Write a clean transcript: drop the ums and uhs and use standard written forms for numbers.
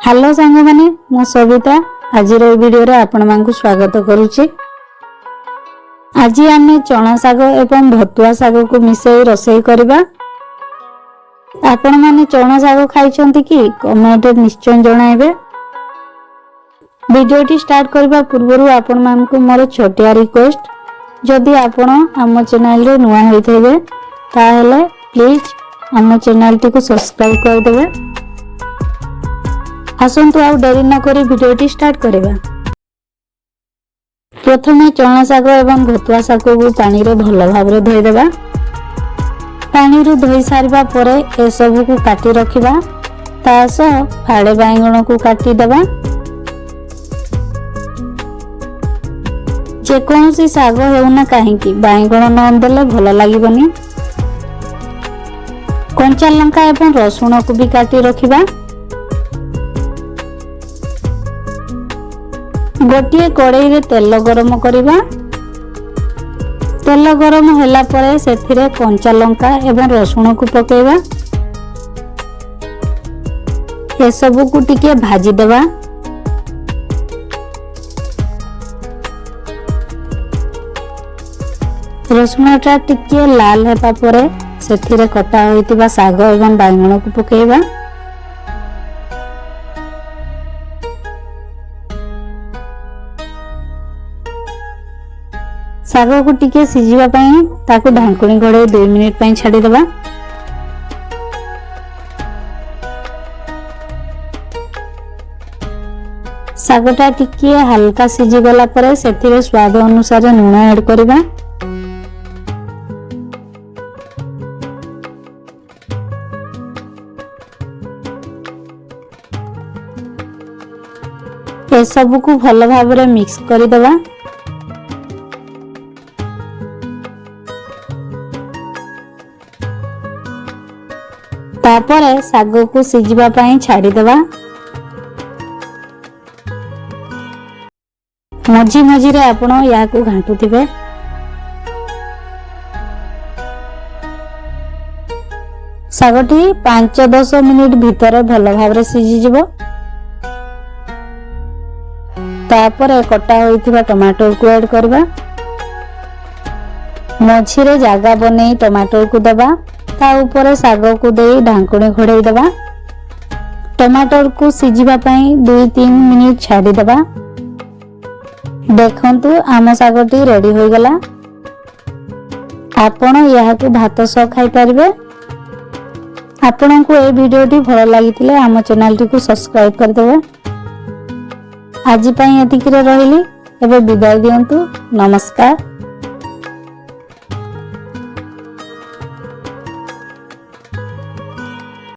Hello सांग माने मु सविता आज वीडियो रे आपण मानकु स्वागत करूची। आज आमे चना साग एवं भतुआ साग को मिसई रसोई करबा। आपण माने चना साग खाइ छंती कि कमेंट निश्चय जणाइबे। वीडियो टी स्टार्ट करबा पूर्वरु आपण मानकु मोर छोटिया रिक्वेस्ट, जदि आपण हम चैनल रे नुआ होइथेबे ताहेले प्लीज हम चैनल टी को सब्सक्राइब कर देबे। आसंतु आउ देरी न करी वीडियो टी स्टार्ट करबा। प्रथमे चना साग एवं भतुआ साग को पानी रे भल भाबरे धोई देबा। पानी रो धोई सारिबा परे ए सब को काटी रखिबा। तास फाड़े बैंगण को काटी देबा। जे कोनसी साग हेउना काहेकि बैंगण न देले भल लागिबनी। कंचा लंका एवं रसुण को भी काटी रखिबा। गोटिए कड़ाई रे तेल गरम करिबा। तेल गरम होला परे सेथिरे कंचा लंका एवं रसुण को पकेइबा। ए सब को टिके भाजी देबा। रसुणटा टिके लाल हेबा परे सेथिरे कटा होइतिबा साग एवं बैंगण को पकेइबा। साग को टिके सिझिबा पई ताकू ढांकुणी घोड़े 2 मिनिट पई छाडी देबा। सागटा टिके हल्का सिझी गला परे सेथिरे स्वाद अनुसार लूण ऐड करबा। ए सब को भल भाबरे मिक्स करि देबा। तापरे साग को सिझिबा पई छाडी देबा। मझी मझी रे आपण या को घांटुथिबे। सागटी 5-10 मिनिट भीतर भल भाबरे सिझी जिवो। तापरे कटा होइथिबा टमाटर को ऐड करबा। मझी रे जागा बनै टमाटर को देबा। ता ऊपर साग को दे ढांकुणी घोड़ाई देबा। टमाटर को सिझिबा पई 2-3 मिनिट छाडी देबा। देखंतु आम सागटी रेडी होई गला। आपण यहा को भात सह खाइ परिबे। आपण को ए वीडियो टी भल लागितिले आम चैनल टी को सब्सक्राइब कर देबे। आज पई एतिकिरे रहिली, एबे विदाय दियंतु। नमस्कार।